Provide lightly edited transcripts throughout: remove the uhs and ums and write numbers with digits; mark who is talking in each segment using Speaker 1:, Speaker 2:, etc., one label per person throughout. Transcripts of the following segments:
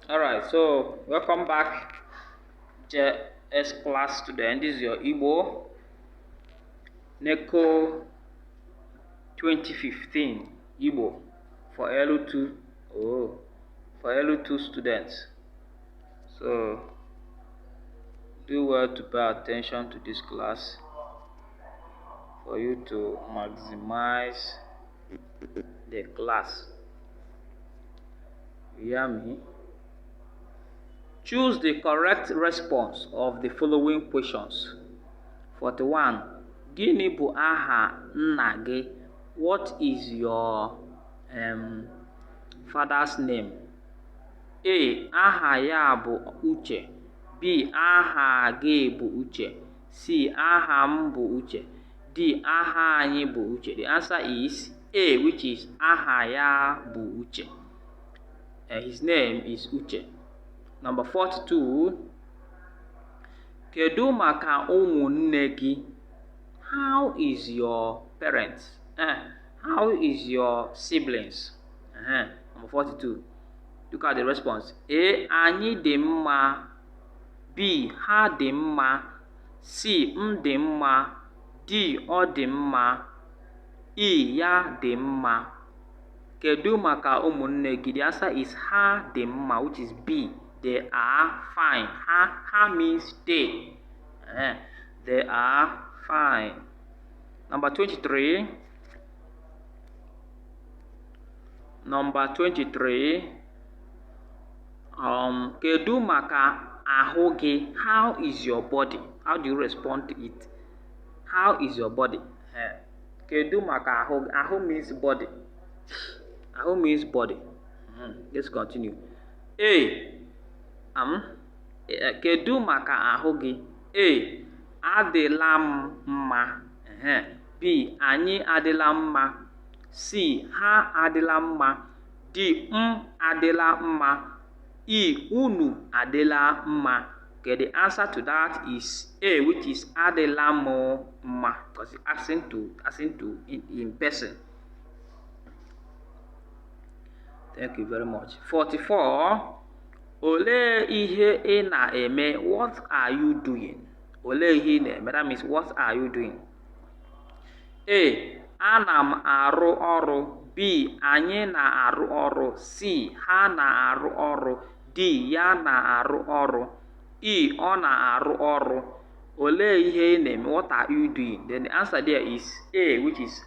Speaker 1: Alright, so welcome back, JS class student. This is your Igbo NECO 2015 Igbo for L2. For L2 students. So do well to pay attention to this class for you to maximize the class. You hear me? Choose the correct response of the following questions. 41. Gịnị bụ aha nna gị? What is your father's name? A. Aha ya bụ Uche. B. Aha gị bụ Uche. C. Aha m bụ Uche. D. Aha anyị bụ Uche. The answer is A, which is aha ya bụ Uche. His name is Uche. Number 42. Kedu maka ụmụnne gị? How is your parents? How is your siblings? Number 42. Look at the response. A. Anyị dị mma. B. Ha dị mma. C. M dị mma. D. Ọ dị mma. E. Ya dị mma. Kedu maka ụmụnne gị? The answer is ha dị mma, which is B. They are fine. Ha means they. They are fine. Number 23. Number 23. Kedu maka ahụ gị? How is your body? How do you respond to it? How is your body? Kedu maka ahụ? Ahụ means body. Ahụ means body. Let's continue. A. Kedu maka ahụ gị? A. Adịla m mma. B. Anyị adịla mma. C. Ha adịla mma. D. M adịla mma. E. Unu adịla mma. Okay, the answer to that is A, which is adịla m mma, because it's asking to in person. Thank you very much. 44. Olee ihe ị na-eme? What are you doing? Olee ihe ị na-eme? That means what are you doing? A. Ana m arụ ọrụ. B. Anyị na-arụ ọrụ. C. Ha na-arụ ọrụ. D. Ya na-arụ ọrụ. E. Ọ na-arụ ọrụ. Olee ihe ị na-eme? What are you doing? Then the answer there is A, which is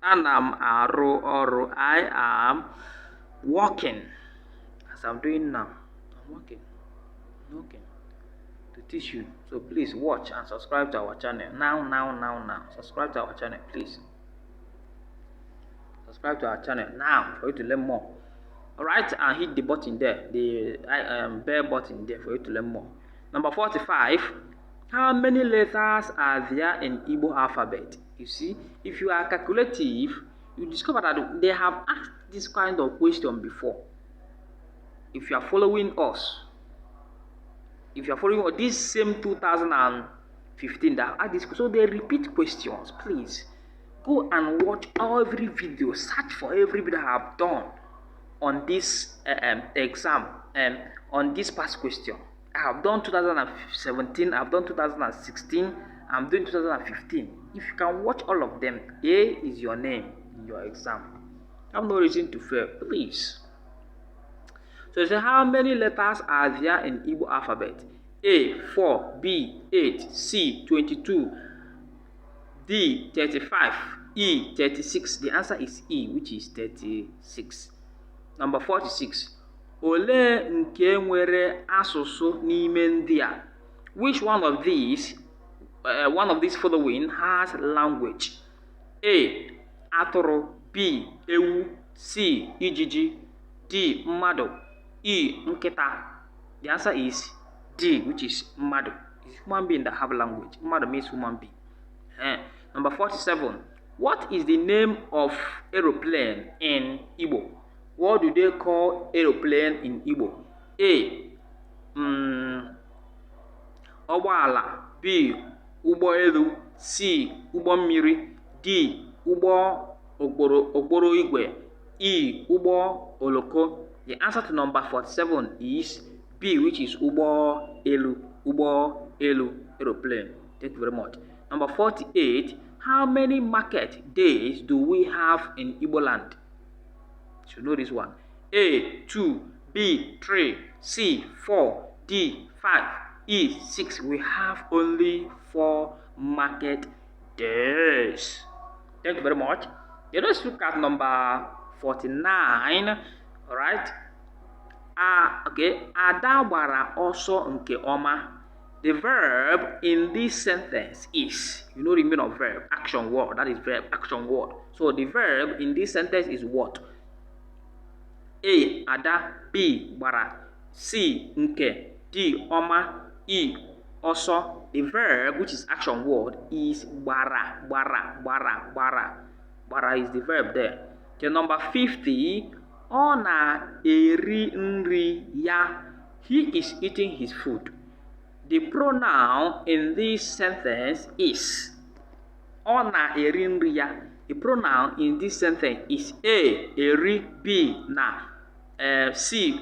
Speaker 1: ana m arụ ọrụ. I am working. As I'm doing now, I'm working to teach you. So please watch and subscribe to our channel now. Subscribe to our channel, please. Subscribe to our channel now for you to learn more. Alright, and hit the button there, the bell button there for you to learn more. Number 45. How many letters are there in Igbo alphabet? You see, if you are calculative, you discover that they have asked this kind of question before. If you are following us, this same 2015 that asked this, so they repeat questions. Please go and watch every video, search for every video I have done on this exam and on this past question. I have done 2017, I have done 2016, I'm doing 2015. If you can watch all of them, A is your name in your exam. I have no reason to fail, please. So say, how many letters are there in Igbo alphabet? A. 4. B. 8. C. 22. D. 35. E. 36. The answer is E, which is 36. Number 46. Olee nke nwere asụsụ n'ime ndị a? Which one of these following has language? A. Atụrụ. B. Ewu. C. Ijiji. D. Mmadụ. E. Nkịta. The answer is D, which is mmadụ. It's human being that have language. Mmadụ means human being. Number 47. What is the name of aeroplane in Igbo? What do they call aeroplane in Igbo? A. Ụgbọala. B. Ụgbọelu. C. Ụgbọ mmiri. D. Ụgbọ okporo igwe. E. Ụgbọ oloko. The answer to number 47 is B, which is Igbo L2, aeroplane. Thank you very much. Number 48, how many market days do we have in Igbo land? You should know this one. A, 2, B, 3, C, 4, D, 5, E, 6. We have only 4 market days. Thank you very much. Let us look at number 49. Alright. Okay. Ada gbara ọsọ nke ọma. The verb in this sentence is, you know the meaning of verb, action word. That is verb, action word. So the verb in this sentence is what? A, ada. B, gbara. C, nke. D, ọma. E, ọsọ. The verb, which is action word, is gbara. Gbara is the verb there. Okay, number 50. Ọ na-eri nri ya. He is eating his food. The pronoun in this sentence is ọ na-eri nri ya. The pronoun in this sentence is A, eri. B, na. C,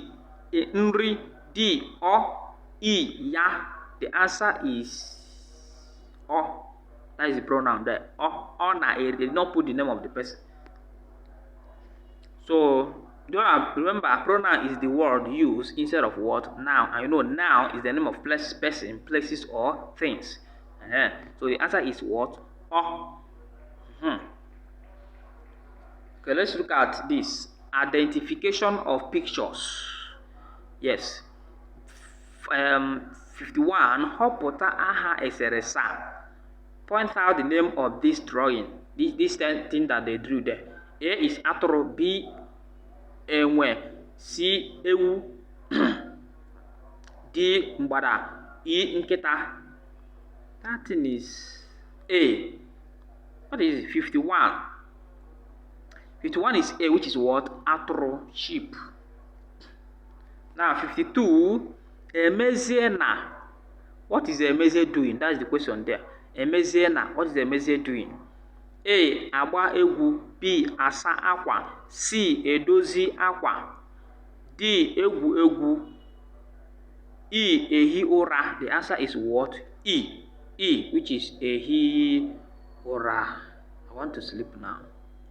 Speaker 1: nri. D, ọ. E, ya. The answer is ọ. That is the pronoun there. Ọ na-eri. They did not put the name of the person. So remember, pronoun is the word used instead of what? Noun. And you know noun is the name of person, places, or things. So the answer is what? Okay, let's look at this. Identification of pictures. Yes. 51. Họpụta aha eserese. Point out the name of this drawing. This thing that they drew there. A is atụrụ. B, enwe. C, ewu. D, mgbada. E, nkịta. That thing is A. What is it? 51. 51 is A, which is what? Atụrụ, sheep. Now 52. Emezie na. What is Emezie doing? That's the question there. Emezie na. What is Emezie doing? A, agba egwu. B, asa akwa. C, edozi akwa. D, egwu egwu. E, ehi ụra. The answer is what? E. E, which is ehi ụra. I want to sleep now.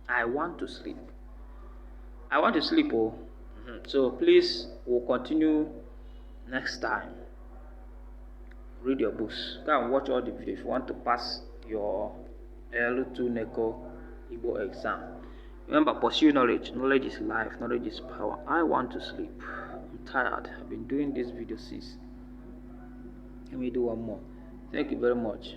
Speaker 1: I want to sleep. I want to sleep. So please, we'll continue next time. Read your books. Go and watch all the videos if you want to pass your L2 NECO Igbo exam. Remember, pursue knowledge. Knowledge is life. Knowledge is power. I want to sleep. I'm tired. I've been doing this video since. Let me do one more. Thank you very much.